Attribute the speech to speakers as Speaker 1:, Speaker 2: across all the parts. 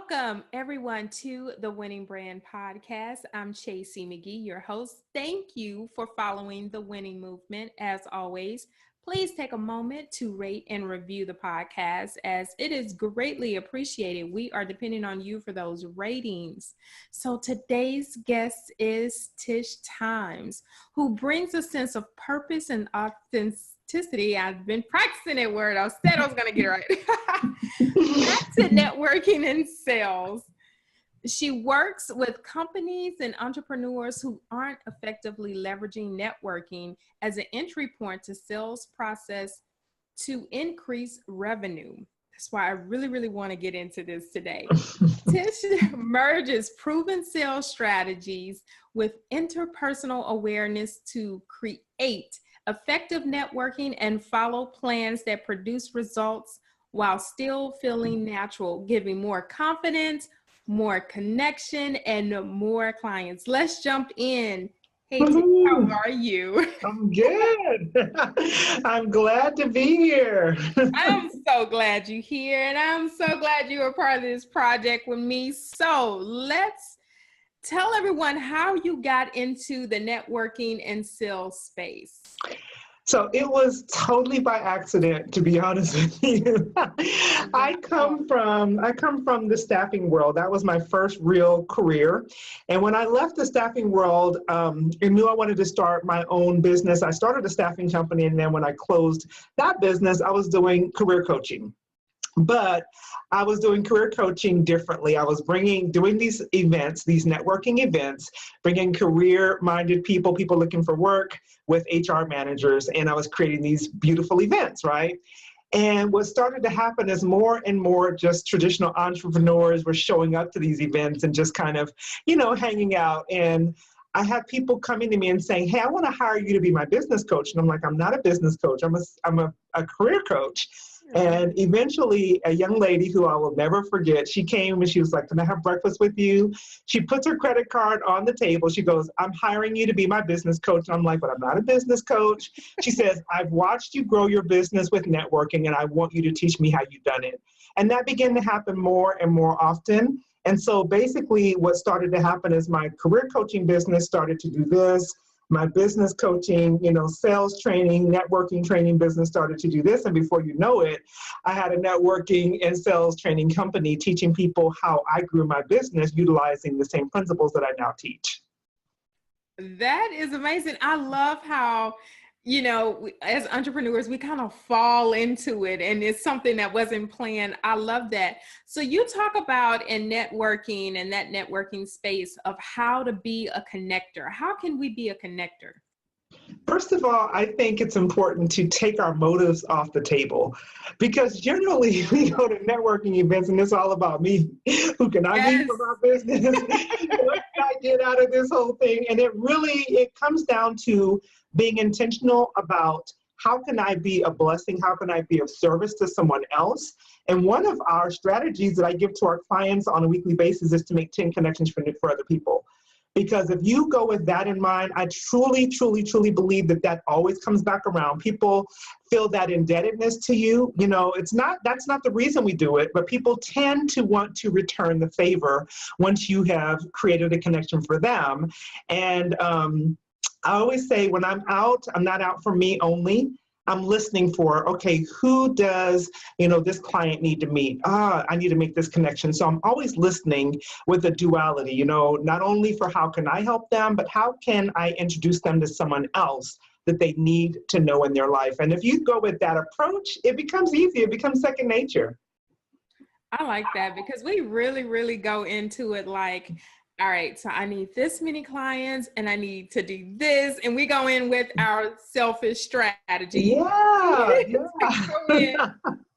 Speaker 1: Welcome, everyone, to the Winning Brand Podcast. I'm Chasey McGee, your host. Thank you for following the winning movement. As always, please take a moment to rate and review the podcast, as it is greatly appreciated. We are depending on you for those ratings. So today's guest is Tish Times, who brings a sense of purpose and authenticity. I've been practicing that word. I said I was going to get it right. Back to networking and sales. She works with companies and entrepreneurs who aren't effectively leveraging networking as an entry point to sales process to increase revenue. That's why I really want to get into this today. Tish merges proven sales strategies with interpersonal awareness to create effective networking and follow plans that produce results while still feeling natural, giving more confidence, more connection, and more clients. Let's jump in. Hey, Tish, how are you?
Speaker 2: I'm good. I'm glad to be here.
Speaker 1: I'm so glad you're here, and I'm so glad you were part of this project with me. So let's tell everyone how you got into the networking and sales space.
Speaker 2: So it was totally by accident, to be honest with you. I come from the staffing world. That was my first real career. And when I left the staffing world, and knew I wanted to start my own business, I started a staffing company. And then when I closed that business, I was doing career coaching. But I was doing career coaching differently. I was doing these events, these networking events, bringing career-minded people looking for work with HR managers, and I was creating these beautiful events, right? And what started to happen is more and more just traditional entrepreneurs were showing up to these events and just kind of, hanging out. And I had people coming to me and saying, hey, I want to hire you to be my business coach. And I'm like, I'm not a business coach. I'm a career coach. And eventually a young lady who I will never forget, she came and she was like, can I have breakfast with you? She puts her credit card on the table. She goes, I'm hiring you to be my business coach. And I'm like, but I'm not a business coach. She says, I've watched you grow your business with networking and I want you to teach me how you've done it. And that began to happen more and more often. And so basically what started to happen is my career coaching business started to do this. My business coaching, sales training, networking training business started to do this. And before you know it, I had a networking and sales training company teaching people how I grew my business utilizing the same principles that I now teach.
Speaker 1: That is amazing. I love how, as entrepreneurs, we kind of fall into it and it's something that wasn't planned. I love that. So you talk about in networking and that networking space of how to be a connector. How can we be a connector?
Speaker 2: First of all, I think it's important to take our motives off the table because generally we go to networking events and it's all about me. Who can I be for my business? What can I get out of this whole thing? And it comes down to being intentional about how can I be a blessing? How can I be of service to someone else? And one of our strategies that I give to our clients on a weekly basis is to make 10 connections for other people. Because if you go with that in mind, I truly believe that always comes back around. People feel that indebtedness to you. That's not the reason we do it, but people tend to want to return the favor once you have created a connection for them. And I always say when I'm out, I'm not out for me only. I'm listening for, okay, who does, this client need to meet? I need to make this connection. So I'm always listening with a duality, not only for how can I help them, but how can I introduce them to someone else that they need to know in their life? And if you go with that approach, it becomes easy. It becomes second nature.
Speaker 1: I like that because we really go into it like, all right, so I need this many clients and I need to do this. And we go in with our selfish strategy.
Speaker 2: Yeah.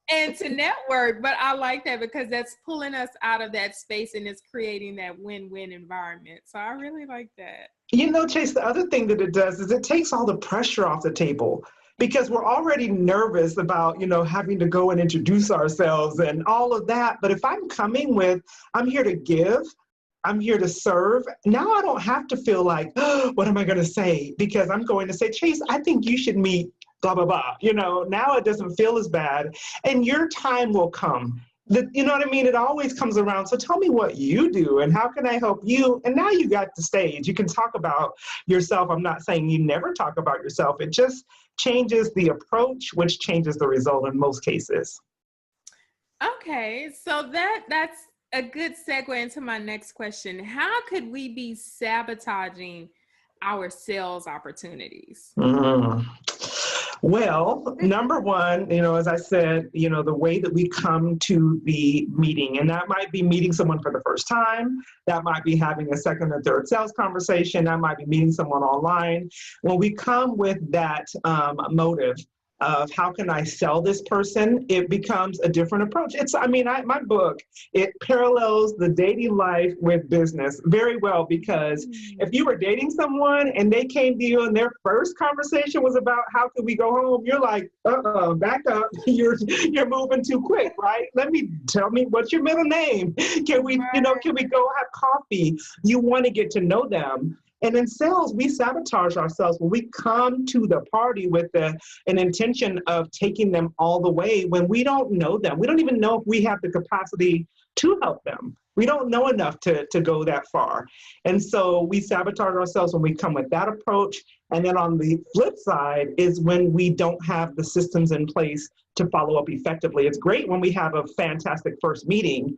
Speaker 1: And to network. But I like that because that's pulling us out of that space and it's creating that win-win environment. So I really like that.
Speaker 2: Chase, the other thing that it does is it takes all the pressure off the table. Because we're already nervous about, having to go and introduce ourselves and all of that. But if I'm coming with, I'm here to give, I'm here to serve. Now I don't have to feel like, oh, what am I going to say? Because I'm going to say, Chase, I think you should meet blah, blah, blah. Now it doesn't feel as bad and your time will come. you know what I mean? It always comes around. So tell me what you do and how can I help you? And now you got the stage. You can talk about yourself. I'm not saying you never talk about yourself. It just changes the approach, which changes the result in most cases.
Speaker 1: Okay, so that's a good segue into my next question. How could we be sabotaging our sales opportunities?
Speaker 2: Mm. Well, number one, as I said, the way that we come to the meeting, and that might be meeting someone for the first time, that might be having a second or third sales conversation, that might be meeting someone online. When we come with that motive of how can I sell this person, it becomes a different approach. My book, it parallels the dating life with business very well, because if you were dating someone and they came to you and their first conversation was about how can we go home, you're like, back up, you're moving too quick, right? Tell me what's your middle name? Can we go have coffee? You want to get to know them. And in sales, we sabotage ourselves when we come to the party with an intention of taking them all the way when we don't know them. We don't even know if we have the capacity to help them. We don't know enough to go that far. And so we sabotage ourselves when we come with that approach. And then on the flip side is when we don't have the systems in place to follow up effectively. It's great when we have a fantastic first meeting,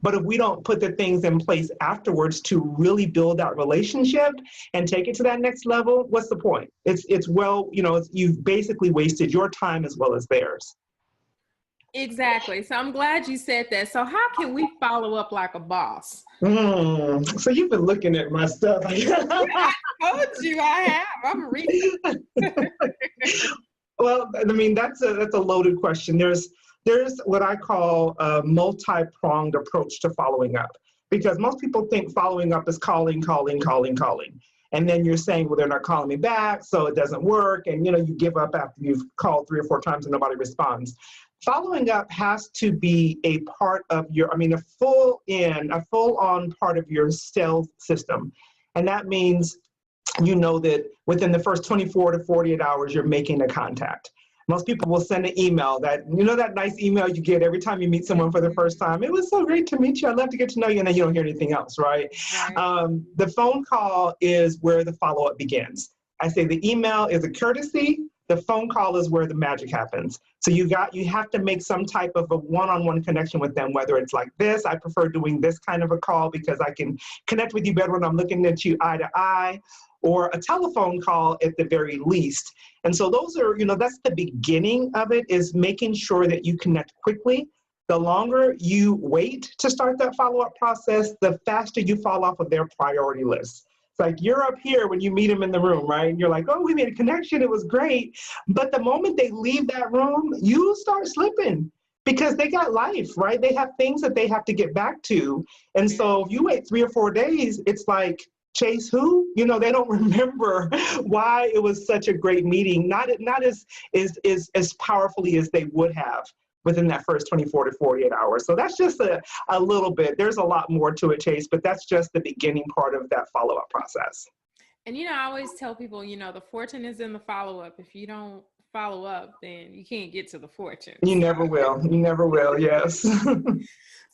Speaker 2: but if we don't put the things in place afterwards to really build that relationship and take it to that next level, what's the point? You've basically wasted your time as well as theirs.
Speaker 1: Exactly. So I'm glad you said that. So how can we follow up like a boss?
Speaker 2: So you've been looking at my stuff.
Speaker 1: I told you I have. I'm reading.
Speaker 2: Well, that's a loaded question. There's what I call a multi-pronged approach to following up, because most people think following up is calling. And then you're saying, well, they're not calling me back, so it doesn't work. And, you give up after you've called 3 or 4 times and nobody responds. Following up has to be a part of a full-on part of your sales system. And that means, that within the first 24 to 48 hours, you're making a contact. Most people will send an email that nice email you get every time you meet someone for the first time. It was so great to meet you. I'd love to get to know you. And then you don't hear anything else, right? The phone call is where the follow-up begins. I say the email is a courtesy. The phone call is where the magic happens. So you have to make some type of a one-on-one connection with them, whether it's like this. I prefer doing this kind of a call because I can connect with you better when I'm looking at you eye to eye, or a telephone call at the very least. And so those are, that's the beginning of it, is making sure that you connect quickly. The longer you wait to start that follow-up process, the faster you fall off of their priority list. It's like you're up here when you meet them in the room, right? And you're like, oh, we made a connection. It was great. But the moment they leave that room, you start slipping because they got life, right? They have things that they have to get back to. And so if you wait 3 or 4 days, it's like, Chase who? They don't remember why it was such a great meeting, not as powerfully as they would have within that first 24 to 48 hours. So that's just a little bit. There's a lot more to it, Chase, but that's just the beginning part of that follow-up process.
Speaker 1: And, I always tell people, the fortune is in the follow-up. If you don't follow up, then you can't get to the fortune.
Speaker 2: You never will. You never will, yes.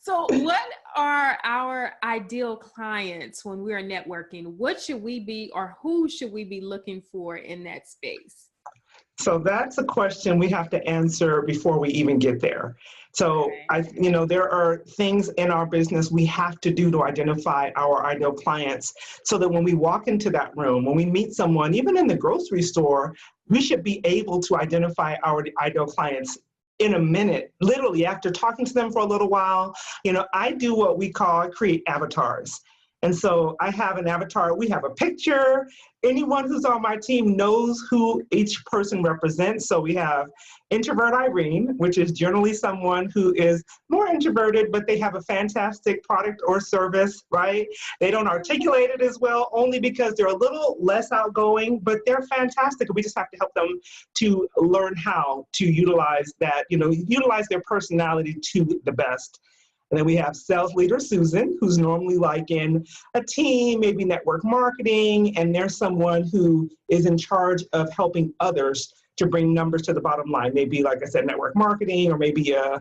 Speaker 1: So what are our ideal clients when we're networking? What should we be, or who should we be looking for in that space?
Speaker 2: So that's a question we have to answer before we even get there. So there are things in our business we have to do to identify our ideal clients, so that when we walk into that room, when we meet someone, even in the grocery store, we should be able to identify our ideal clients in a minute, literally after talking to them for a little while. I do what we call create avatars. And so I have an avatar, we have a picture. Anyone who's on my team knows who each person represents. So we have introvert Irene, which is generally someone who is more introverted, but they have a fantastic product or service, right? They don't articulate it as well, only because they're a little less outgoing, but they're fantastic. We just have to help them to learn how to utilize that, utilize their personality to the best. And then we have sales leader Susan, who's normally like in a team, maybe network marketing, and there's someone who is in charge of helping others to bring numbers to the bottom line. Maybe, like I said, network marketing, or maybe a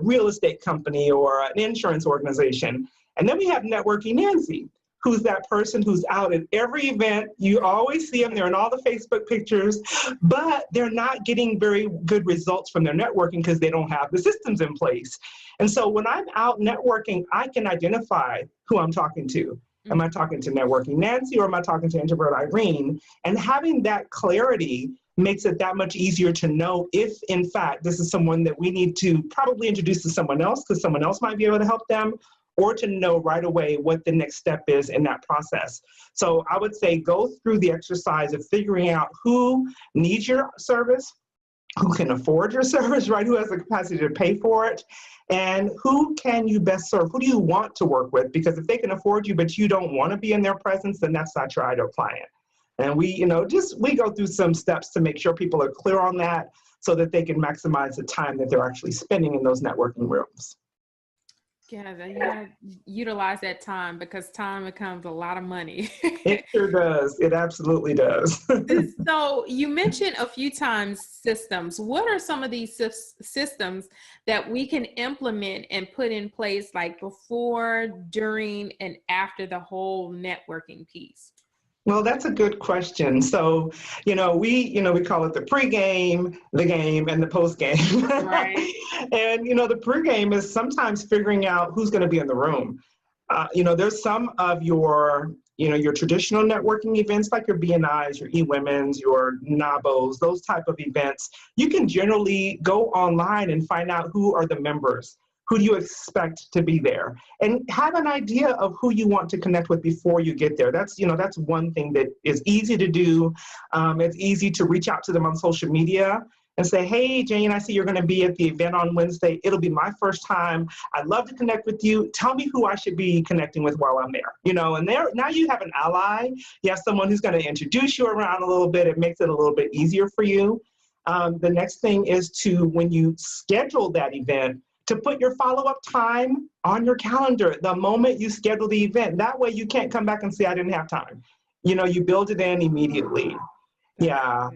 Speaker 2: real estate company or an insurance organization. And then we have Networking Nancy, who's that person who's out at every event. You always see them, they're in all the Facebook pictures, but they're not getting very good results from their networking because they don't have the systems in place. And so when I'm out networking, I can identify who I'm talking to. Am I talking to Networking Nancy, or am I talking to Introvert Irene? And having that clarity makes it that much easier to know if, in fact, this is someone that we need to probably introduce to someone else because someone else might be able to help them, or to know right away what the next step is in that process. So I would say go through the exercise of figuring out who needs your service, who can afford your service, right? Who has the capacity to pay for it, and who can you best serve? Who do you want to work with? Because if they can afford you, but you don't want to be in their presence, then that's not your ideal client. And we go through some steps to make sure people are clear on that so that they can maximize the time that they're actually spending in those networking rooms.
Speaker 1: Yeah, you gotta utilize that time because time becomes a lot of money.
Speaker 2: It sure does. It absolutely does.
Speaker 1: So you mentioned a few times systems. What are some of these systems that we can implement and put in place, like before, during, and after the whole networking piece?
Speaker 2: Well, that's a good question. So, we call it the pregame, the game, and the postgame.
Speaker 1: Right.
Speaker 2: And, the pregame is sometimes figuring out who's going to be in the room. There's some of your traditional networking events like your BNIs, your eWomen's, your NABOs, those type of events. You can generally go online and find out who are the members. Who do you expect to be there? And have an idea of who you want to connect with before you get there. That's one thing that is easy to do. It's easy to reach out to them on social media and say, hey, Jane, I see you're going to be at the event on Wednesday. It'll be my first time. I'd love to connect with you. Tell me who I should be connecting with while I'm there. And now you have an ally. You have someone who's going to introduce you around a little bit. It makes it a little bit easier for you. The next thing is when you schedule that event, to put your follow-up time on your calendar the moment you schedule the event. That way you can't come back and say, I didn't have time. You build it in immediately. Yeah.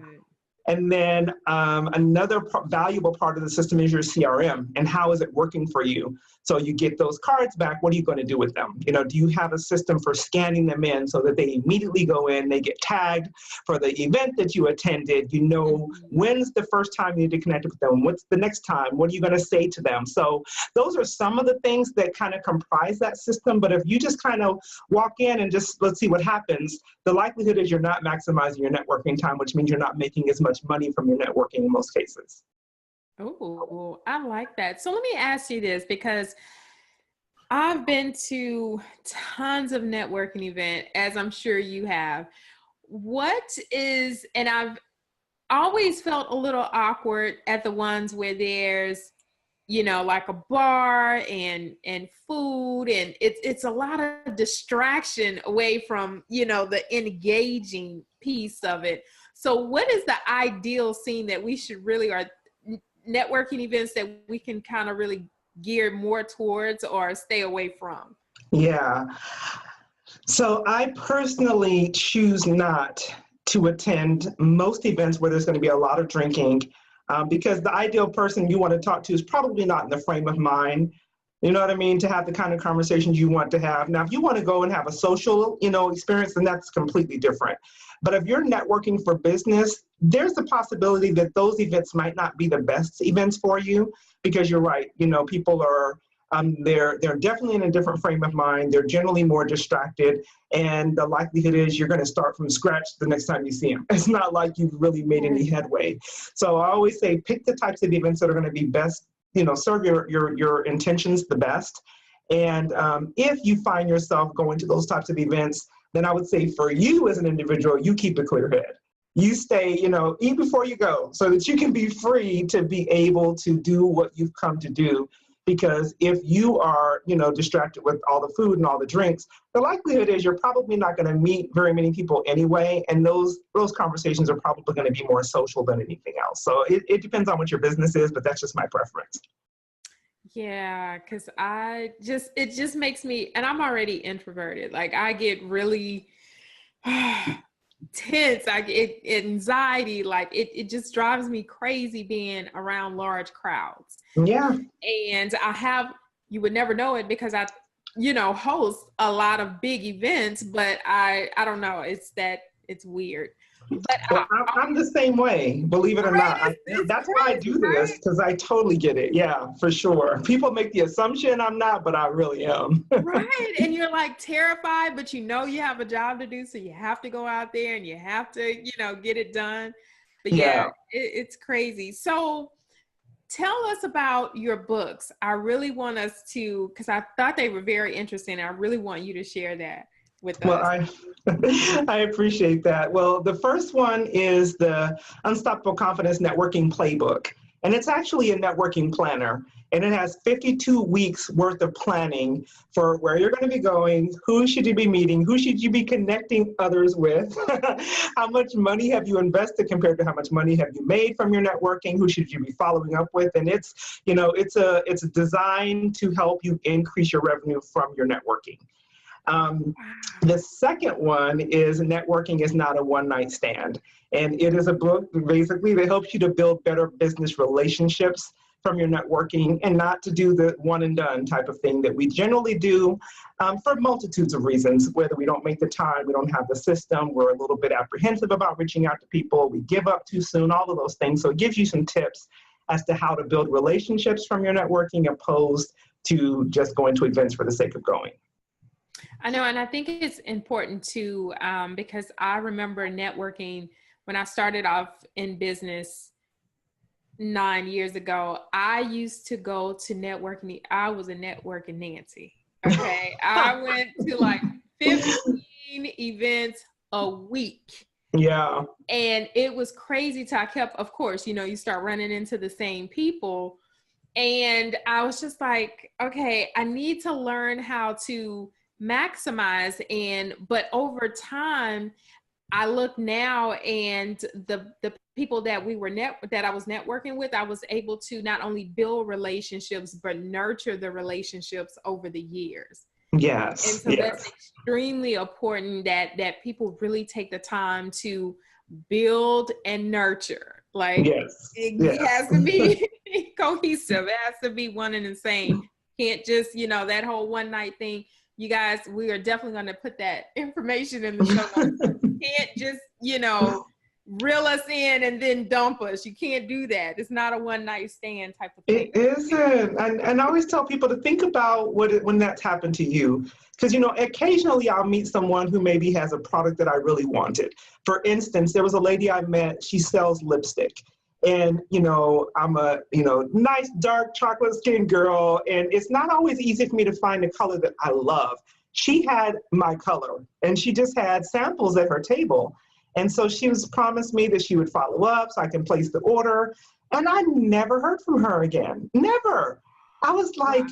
Speaker 2: And then another valuable part of the system is your CRM and how is it working for you? So you get those cards back, what are you going to do with them? Do you have a system for scanning them in so that they immediately go in, they get tagged for the event that you attended, when's the first time you need to connect with them, what's the next time, what are you going to say to them? So those are some of the things that kind of comprise that system, but if you just kind of walk in and just let's see what happens, the likelihood is you're not maximizing your networking time, which means you're not making as much money from your networking in most cases.
Speaker 1: Oh, I like that. So let me ask you this, because I've been to tons of networking events, as I'm sure you have. And I've always felt a little awkward at the ones where there's, like a bar and food, and it's a lot of distraction away from, the engaging piece of it. So what is the ideal scene that we should really, or networking events that we can kind of really gear more towards or stay away from?
Speaker 2: Yeah. So I personally choose not to attend most events where there's going to be a lot of drinking because the ideal person you want to talk to is probably not in the frame of mind, to have the kind of conversations you want to have. Now, if you want to go and have a social, experience, then that's completely different. But if you're networking for business, there's the possibility that those events might not be the best events for you because you're right. People are, they're definitely in a different frame of mind. They're generally more distracted. And the likelihood is you're going to start from scratch the next time you see them. It's not like you've really made any headway. So I always say pick the types of events that are going to be best, serve your intentions the best. And if you find yourself going to those types of events, then I would say for you as an individual, you keep a clear head. You stay, eat before you go so that you can be free to be able to do what you've come to do. Because if you are, distracted with all the food and all the drinks, the likelihood is you're probably not going to meet very many people anyway. And those conversations are probably going to be more social than anything else. So it depends on what your business is, but that's just my preference.
Speaker 1: Yeah, because it just makes me, and I'm already introverted. Like I get really tense. I get anxiety. Like it just drives me crazy being around large crowds.
Speaker 2: Yeah.
Speaker 1: And you would never know it because I, host a lot of big events, but I don't know. It's weird. But
Speaker 2: Well, I'm the same way, believe it or
Speaker 1: right,
Speaker 2: not.
Speaker 1: it's
Speaker 2: That's why I
Speaker 1: crazy,
Speaker 2: do this,
Speaker 1: right?
Speaker 2: because I totally get it. Yeah, for sure. People make the assumption I'm not, but I really am.
Speaker 1: Right. And you're like terrified, but you have a job to do. So you have to go out there and you have to, get it done. But yeah,
Speaker 2: Yeah.
Speaker 1: it's crazy. So tell us about your books. I really want us to, because I thought they were very interesting. I really want you to share that with
Speaker 2: Well,
Speaker 1: us.
Speaker 2: I appreciate that. Well, the first one is the Unstoppable Confidence Networking Playbook. And it's actually a networking planner. And it has 52 weeks worth of planning for where you're going to be going, who should you be meeting, who should you be connecting others with, how much money have you invested compared to how much money have you made from your networking, who should you be following up with. And it's designed to help you increase your revenue from your networking. The second one is Networking is Not a One-Night Stand. And it is a book basically that helps you to build better business relationships from your networking and not to do the one and done type of thing that we generally do for multitudes of reasons, whether we don't make the time, we don't have the system, we're a little bit apprehensive about reaching out to people, we give up too soon, all of those things. So it gives you some tips as to how to build relationships from your networking opposed to just going to events for the sake of going.
Speaker 1: I know, and I think it's important too, because I remember networking when I started off in business 9 years ago. I used to go to networking. I was a networking Nancy. Okay. I went to like 15 events a week.
Speaker 2: Yeah.
Speaker 1: And it was crazy till I kept, of course, you start running into the same people. And I was just like, okay, I need to learn how to maximize. But over time, I look now, and the people that that I was networking with, I was able to not only build relationships but nurture the relationships over the years.
Speaker 2: Yes.
Speaker 1: And so that's extremely important that people really take the time to build and nurture. Like it has to be cohesive. It has to be one and the same. Can't just, that whole one night thing. You guys, we are definitely going to put that information in the show notes. You can't just, reel us in and then dump us. You can't do that. It's not a one night stand type of thing.
Speaker 2: It isn't. And I always tell people to think about when that's happened to you. Because, occasionally I'll meet someone who maybe has a product that I really wanted. For instance, there was a lady I met, she sells lipstick. And, I'm a, nice dark chocolate skin girl. And it's not always easy for me to find a color that I love. She had my color and she just had samples at her table. And so she was promised me that she would follow up so I can place the order. And I never heard from her again. Never. I was like,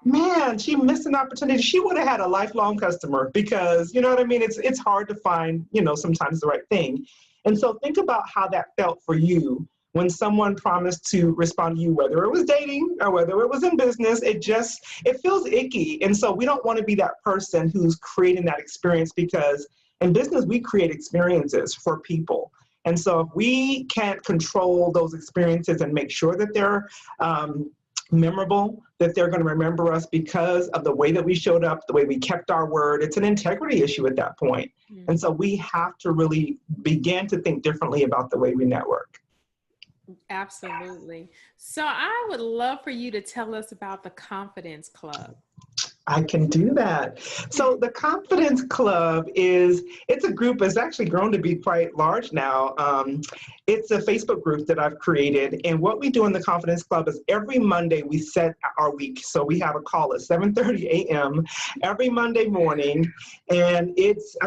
Speaker 2: man, she missed an opportunity. She would have had a lifelong customer because, you know what I mean? It's hard to find, sometimes the right thing. And so think about how that felt for you when someone promised to respond to you, whether it was dating or whether it was in business. It feels icky. And so we don't want to be that person who's creating that experience, because in business, we create experiences for people. And so if we can't control those experiences and make sure that they're memorable, that they're going to remember us because of the way that we showed up, the way we kept our word, it's an integrity issue at that point. Mm-hmm. And so we have to really begin to think differently about the way we network.
Speaker 1: Absolutely. So I would love for you to tell us about the Confidence Club.
Speaker 2: I can do that. So the Confidence Club it's a group that's actually grown to be quite large now. It's a Facebook group that I've created. And what we do in the Confidence Club is every Monday we set our week. So we have a call at 7:30 a.m. every Monday morning. And it's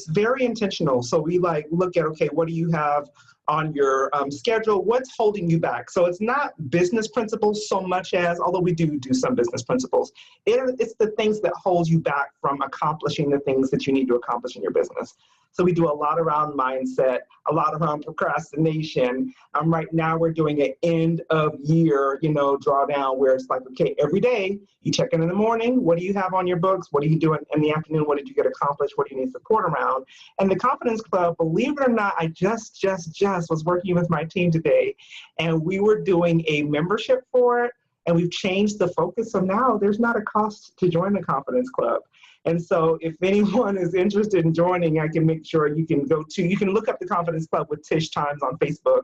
Speaker 2: very intentional. So we look at, okay, what do you have on your schedule? What's holding you back? So it's not business principles so much as, although we do some business principles, it's the things that hold you back from accomplishing the things that you need to accomplish in your business. So we do a lot around mindset, a lot around procrastination. Right now we're doing an end of year, drawdown where it's like, okay, every day you check in the morning. What do you have on your books? What are you doing in the afternoon? What did you get accomplished? What do you need support around? And the Confidence Club, believe it or not, I just was working with my team today, and we were doing a membership for it. And we've changed the focus. So now there's not a cost to join the Confidence Club. And so if anyone is interested in joining, I can make sure you can you can look up the Confidence Club with Tish Times on Facebook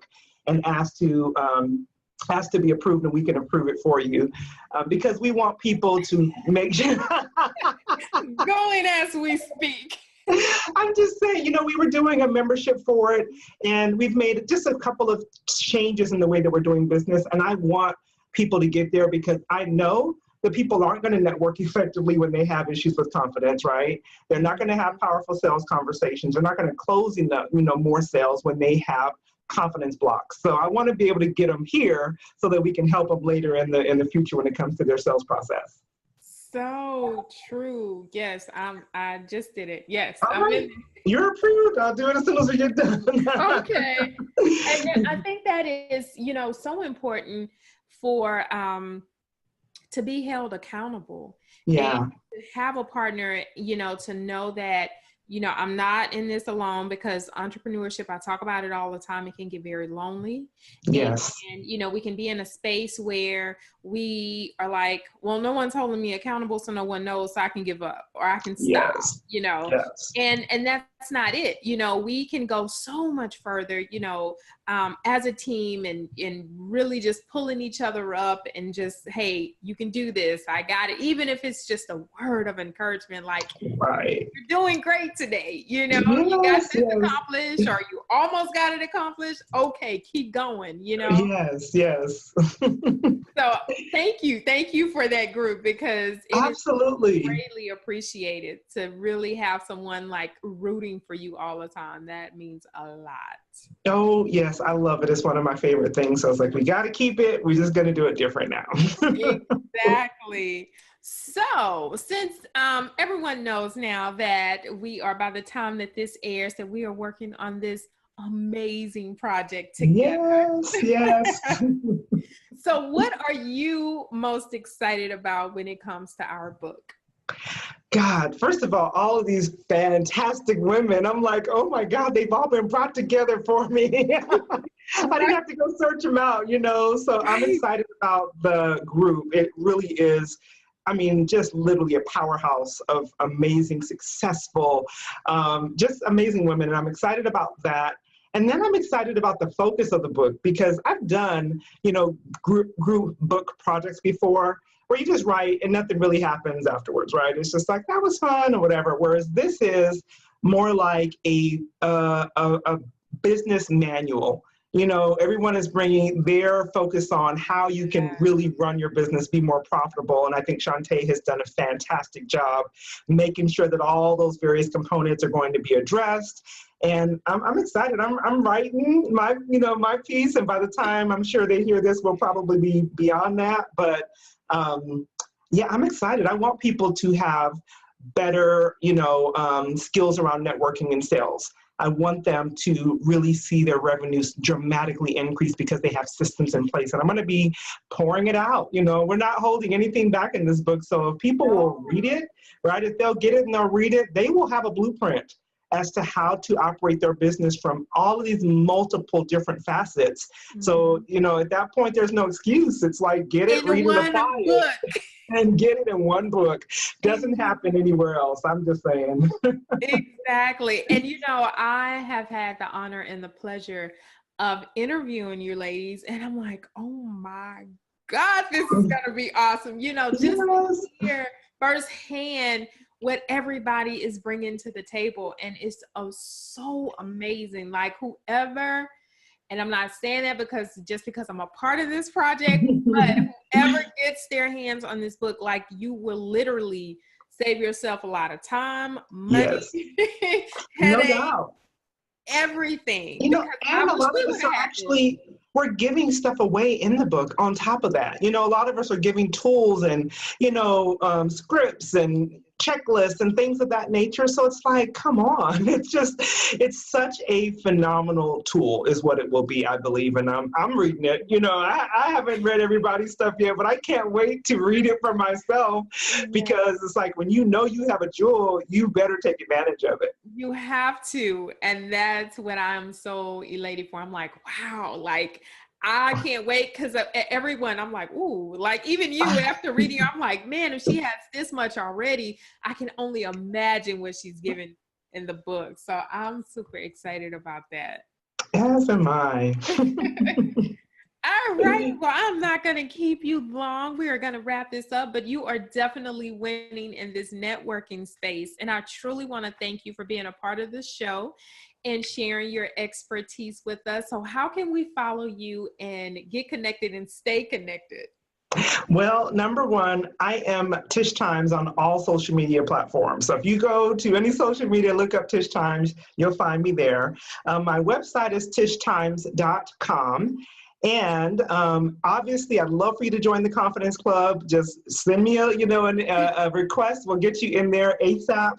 Speaker 2: and ask to be approved, and we can approve it for you, because we want people to make sure.
Speaker 1: Going as we speak.
Speaker 2: I'm just saying, we were doing a membership for it, and we've made just a couple of changes in the way that we're doing business. And I want people to get there, because I know that people aren't going to network effectively when they have issues with confidence, right? They're not going to have powerful sales conversations. They're not going to close more sales when they have confidence blocks. So I want to be able to get them here so that we can help them later in the future when it comes to their sales process.
Speaker 1: So true. Yes, I just did it. Yes.
Speaker 2: All right. You're approved. I'll do it as soon as we get done.
Speaker 1: Okay. And I think that is, so important for to be held accountable.
Speaker 2: Yeah.
Speaker 1: And to have a partner, to know that, I'm not in this alone, because entrepreneurship, I talk about it all the time, it can get very lonely.
Speaker 2: Yes.
Speaker 1: And we can be in a space where we are like, well, no one's holding me accountable, so no one knows, so I can give up or I can stop,
Speaker 2: Yes.
Speaker 1: And that's not it. We can go so much further, as a team, and really just pulling each other up and just, hey, you can do this. I got it. Even if it's just a word of encouragement, like,
Speaker 2: right,
Speaker 1: you're doing great today. You got this accomplished, or you almost got it accomplished. Okay, keep going,
Speaker 2: Yes.
Speaker 1: So thank you for that group, because it
Speaker 2: absolutely
Speaker 1: is greatly appreciated to really have someone like rooting for you all the time. That means a lot.
Speaker 2: Oh yes, I love it. It's one of my favorite things. So it's like, we got to keep it. We're just going to do it different now.
Speaker 1: Exactly. So since everyone knows now that we are, by the time that this airs, that we are working on this amazing project together.
Speaker 2: Yes.
Speaker 1: So what are you most excited about when it comes to our book?
Speaker 2: God, first of all of these fantastic women, I'm like, oh my God, they've all been brought together for me. I didn't have to go search them out, so I'm excited about the group. It really is, just literally a powerhouse of amazing, successful, just amazing women. And I'm excited about that. And then I'm excited about the focus of the book, because I've done, group book projects before, where you just write and nothing really happens afterwards, right? It's just like, that was fun or whatever. Whereas this is more like a business manual. Everyone is bringing their focus on how you can really run your business, be more profitable. And I think Shantae has done a fantastic job making sure that all those various components are going to be addressed. And I'm excited. I'm writing my piece. And by the time I'm sure they hear this, we'll probably be beyond that. But I'm excited. I want people to have better, skills around networking and sales. I want them to really see their revenues dramatically increase because they have systems in place. And I'm going to be pouring it out. We're not holding anything back in this book. So if people will read it, right, if they'll get it and they'll read it, they will have a blueprint as to how to operate their business from all of these multiple different facets. Mm-hmm. So, at that point, there's no excuse. It's like, get it, read it, apply it, and get it in one book. Doesn't happen anywhere else. I'm just saying.
Speaker 1: Exactly. And, I have had the honor and the pleasure of interviewing you ladies, and I'm like, oh my God, this is going to be awesome. Just to hear firsthand what everybody is bringing to the table. And it's so amazing. Like, whoever, and I'm not saying that because I'm a part of this project, but whoever gets their hands on this book, like, you will literally save yourself a lot of time, money,
Speaker 2: no doubt,
Speaker 1: everything.
Speaker 2: And a lot of us are actually, we're giving stuff away in the book on top of that. A lot of us are giving tools and, scripts and checklists and things of that nature. So it's like, come on, it's such a phenomenal tool is what it will be, I believe. And I'm reading it. You know, I haven't read everybody's stuff yet, but I can't wait to read it for myself, because it's like, when you know you have a jewel, you better take advantage of it.
Speaker 1: You have to. And that's what I'm so elated for. I'm like, wow, like, I can't wait, because everyone, I'm like, ooh, like even you after reading, I'm like, man, if she has this much already, I can only imagine what she's given in the book. So I'm super excited about that.
Speaker 2: As am I.
Speaker 1: All right. Well, I'm not going to keep you long. We are going to wrap this up, but you are definitely winning in this networking space. And I truly want to thank you for being a part of the show and sharing your expertise with us. So how can we follow you and get connected and stay connected?
Speaker 2: Well, number one, I am Tish Times on all social media platforms. So if you go to any social media, look up Tish Times, you'll find me there. My website is tishtimes.com. And obviously, I'd love for you to join the Confidence Club. Just send me a request. We'll get you in there ASAP.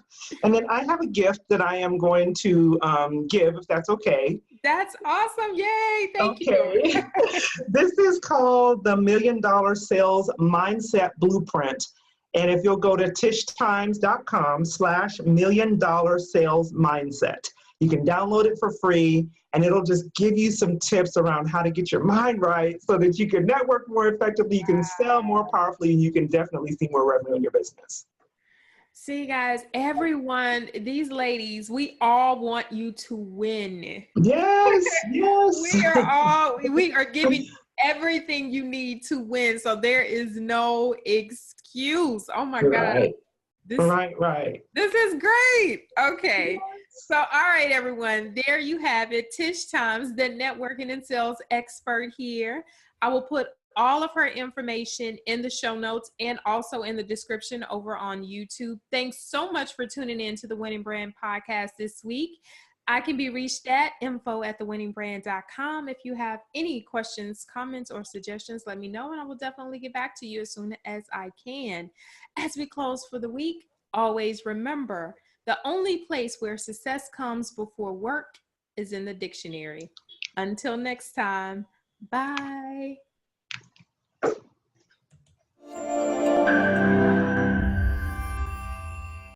Speaker 2: And then I have a gift that I am going to give, if that's okay.
Speaker 1: That's awesome. Yay. Thank
Speaker 2: you. This is called the $1 Million Sales Mindset Blueprint. And if you'll go to tishtimes.com/$1 Million Sales Mindset, you can download it for free, and it'll just give you some tips around how to get your mind right so that you can network more effectively, you can sell more powerfully, and you can definitely see more revenue in your business.
Speaker 1: See, guys, everyone, these ladies, we all want you to win.
Speaker 2: Yes, yes.
Speaker 1: We are giving everything you need to win. So there is no excuse. Oh my God.
Speaker 2: Right.
Speaker 1: This is great. Okay. So, all right, everyone, there you have it. Tish Times, the networking and sales expert here. I will put all of her information in the show notes and also in the description over on YouTube. Thanks so much for tuning in to the Winning Brand Podcast this week. I can be reached at info@thewinningbrand.com. If you have any questions, comments, or suggestions, let me know, and I will definitely get back to you as soon as I can. As we close for the week, always remember, the only place where success comes before work is in the dictionary. Until next time, bye.